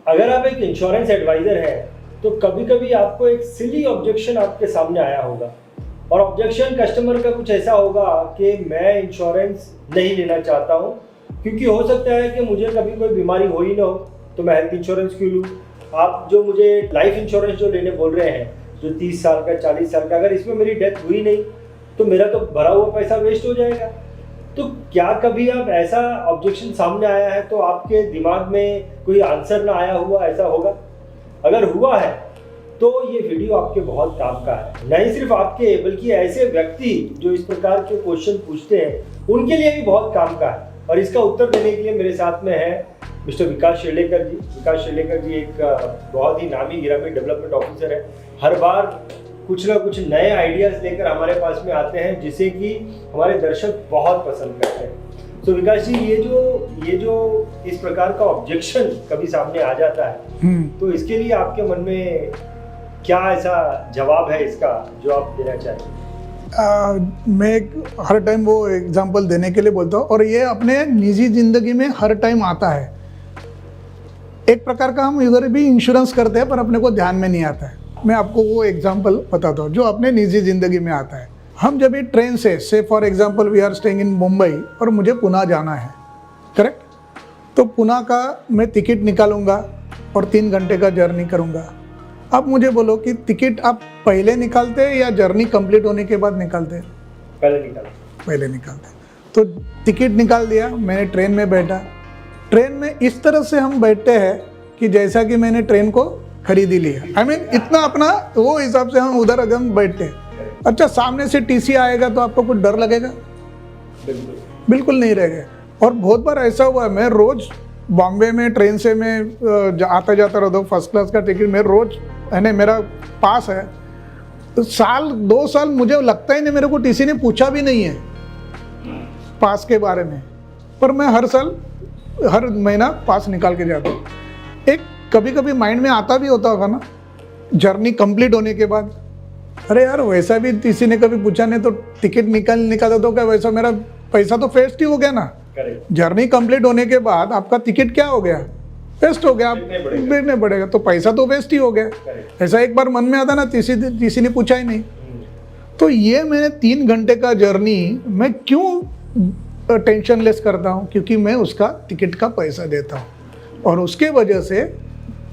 अगर आप एक इंश्योरेंस एडवाइजर हैं तो कभी कभी आपको एक सिली ऑब्जेक्शन आपके सामने आया होगा, और ऑब्जेक्शन कस्टमर का कुछ ऐसा होगा कि मैं इंश्योरेंस नहीं लेना चाहता हूँ क्योंकि हो सकता है कि मुझे कभी कोई बीमारी हो ही ना हो, तो मैं हेल्थ इंश्योरेंस क्यों लूँ। आप जो मुझे लाइफ इंश्योरेंस जो लेने बोल रहे हैं, जो 30 साल का 40 साल का, अगर इसमें मेरी डेथ हुई नहीं तो मेरा तो भरा हुआ पैसा वेस्ट हो जाएगा। तो क्या कभी आप ऐसा ऑब्जेक्शन सामने आया है तो आपके दिमाग में कोई आंसर ना आया हुआ, ऐसा होगा? अगर हुआ है तो ये वीडियो आपके बहुत काम का है, नहीं सिर्फ आपके बल्कि ऐसे व्यक्ति जो इस प्रकार के क्वेश्चन पूछते हैं उनके लिए भी बहुत काम का है। और इसका उत्तर देने के लिए मेरे साथ में है मिस्टर विकास शेरलेकर जी। विकास शेरलेकर जी एक बहुत ही नामी गिरामी डेवलपमेंट ऑफिसर है। हर बार कुछ ना कुछ नए आइडियाज़ लेकर हमारे पास में आते हैं जिसे कि हमारे दर्शक बहुत पसंद करते हैं। तो विकास जी, ये जो इस प्रकार का ऑब्जेक्शन कभी सामने आ जाता है तो इसके लिए आपके मन में क्या ऐसा जवाब है इसका जो आप देना चाहें? मैं हर टाइम वो एग्जांपल देने के लिए बोलता हूँ, और ये अपने निजी जिंदगी में हर टाइम आता है। एक प्रकार का हम इधर भी इंश्योरेंस करते हैं पर अपने को ध्यान में नहीं आता है। मैं आपको वो एग्जांपल बताता हूँ जो अपने निजी ज़िंदगी में आता है। हम जब भी ट्रेन से for example we are staying in Mumbai और मुझे पुणे जाना है, करेक्ट? तो पुणे का मैं टिकट निकालूंगा और 3 घंटे का जर्नी करूंगा। आप मुझे बोलो कि टिकट आप पहले निकालते हैं या जर्नी कंप्लीट होने के बाद निकालते हैं? पहले निकालते। तो टिकट निकाल दिया, मैंने ट्रेन में बैठा। ट्रेन में इस तरह से हम बैठते हैं कि जैसा कि मैंने ट्रेन को खरीदी लिया। I mean, इतना अपना वो हिसाब से हम उधर अगर हम बैठते हैं। अच्छा, सामने से टीसी आएगा तो आपको कुछ डर लगेगा? बिल्कुल नहीं रहेगा। और बहुत बार ऐसा हुआ है, मैं रोज बॉम्बे में ट्रेन से मैं आता जाता रहता हूँ, फर्स्ट क्लास का टिकट मैं रोज है ना, मेरा पास है। तो 2 साल मुझे लगता ही नहीं, मेरे को टीसी ने पूछा भी नहीं है पास के बारे में, पर मैं हर साल हर महीना पास निकाल के जाता हूँ। एक कभी कभी माइंड में आता भी होता होगा ना जर्नी कंप्लीट होने के बाद, अरे यार वैसा भी टीसी ने कभी पूछा नहीं तो टिकट निकाला तो क्या वैसा मेरा पैसा तो वेस्ट ही हो गया ना। जर्नी कंप्लीट होने के बाद आपका टिकट क्या हो गया? वेस्ट हो गया, आप देना पड़ेगा, तो पैसा तो वेस्ट ही हो गया। ऐसा एक बार मन में आता ना, टीसी ने पूछा ही नहीं। तो ये मैंने 3 घंटे का जर्नी मैं क्यों टेंशन लेस करता हूँ? क्योंकि मैं उसका टिकट का पैसा देता हूँ और उसके वजह से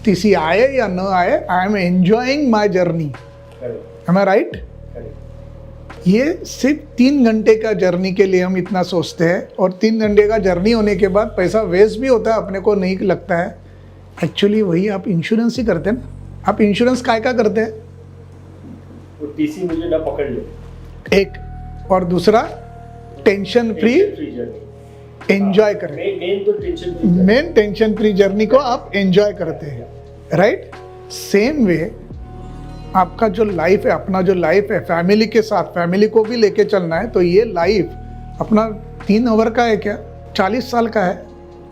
टीसी आए या न आए, I am enjoying my journey. Am I right? ये सिर्फ 3 घंटे का जर्नी के लिए हम इतना सोचते हैं, और 3 घंटे का जर्नी होने के बाद पैसा वेस्ट भी होता है, अपने को नहीं लगता है। एक्चुअली वही आप इंश्योरेंस ही करते हैं ना। आप इंश्योरेंस काय का करते हैं? वो टीसी मुझे ना पकड़ ले, एक, और दूसरा टेंशन फ्री एंजॉय करें। मेन टेंशन फ्री जर्नी को आप एंजॉय करते हैं, राइट? सेम वे आपका जो लाइफ है, अपना जो लाइफ है फैमिली के साथ, फैमिली को भी लेके चलना है। तो ये लाइफ अपना 3 ओवर का है क्या, 40 साल का है।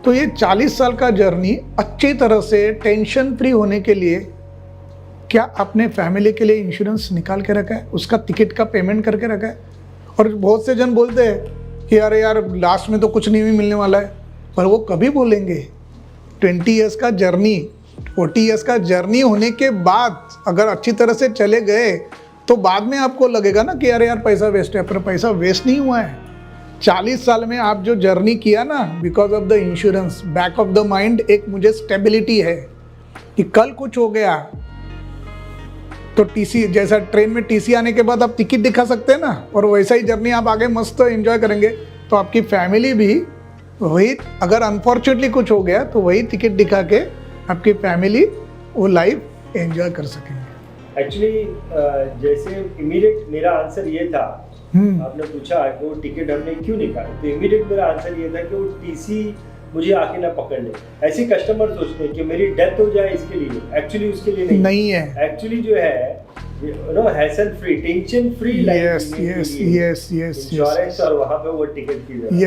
तो ये 40 साल का जर्नी अच्छी तरह से टेंशन फ्री होने के लिए क्या आपने फैमिली के लिए इंश्योरेंस निकाल के रखा है? उसका टिकट का पेमेंट करके रखा है? और बहुत से जन बोलते हैं कि अरे यार लास्ट में तो कुछ नहीं भी मिलने वाला है, पर वो कभी बोलेंगे 20 ईयर्स का जर्नी, 40 ईयर्स का जर्नी होने के बाद अगर अच्छी तरह से चले गए तो बाद में आपको लगेगा ना कि अरे यार पैसा वेस्ट है, पर पैसा वेस्ट नहीं हुआ है। 40 साल में आप जो जर्नी किया ना, because of the insurance, back of the mind एक मुझे स्टेबिलिटी है कि कल कुछ हो गया तो टीसी, जैसा ट्रेन में टीसी आने के बाद आप टिकट दिखा सकते हैं ना, और वैसा ही जर्नी आप आगे मस्त एंजॉय करेंगे। तो आपकी फैमिली भी वही, अगर अनफॉर्चुनेटली कुछ हो गया तो वही टिकट दिखा के आपकी फैमिली वो लाइफ एंजॉय कर सकेंगे। एक्चुअली जैसे इमीडिएट मेरा आंसर ये था, आपने पूछा कि वो टिकट हमने क्यों निकाला, तो इमीडिएट मेरा आंसर ये था कि वो टीसी मुझे आके ना पकड़ ले। ऐसे कस्टमर सोचते हैं कि मेरी डेथ हो जाए इसके लिए, एक्चुअली उसके लिए नहीं है। एक्चुअली जो है no hassle free, tension free life. Yes insurance और वहाँ पे वो टिकट की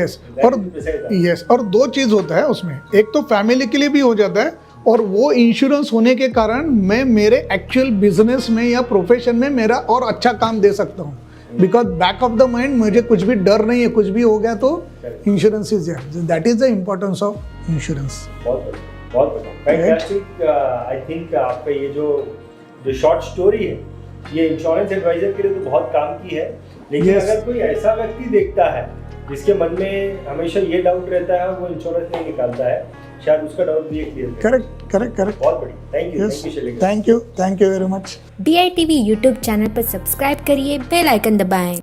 यस। और 2 चीज़ होता है उसमें, एक तो फैमिली के लिए भी हो जाता है, और वो इंश्योरेंस होने के कारण मैं मेरे एक्चुअल बिजनेस में या प्रोफेशन में मेरा और अच्छा काम दे सकता हूँ। Because back of the mind मुझे कुछ भी डर नहीं है, कुछ भी हो गया तो insurance is there. That is the importance of insurance. बहुत बढ़िया, फैंटास्टिक। आई थिंक आपका ये जो शॉर्ट स्टोरी है ये इंश्योरेंस एडवाइजर के लिए तो बहुत काम की है, लेकिन Yes. अगर कोई ऐसा व्यक्ति देखता है जिसके मन में हमेशा ये डाउट रहता है वो इंश्योरेंस नहीं निकालता है, शायद उसका डाउट भी ये क्लियर करे। करेक्ट करेक्ट करेक्ट बहुत बढ़िया, thank you yes Shailendra. Thank you very much. DITV YouTube channel पर सब्सक्राइब करिए, बेल आइकन दबाएं।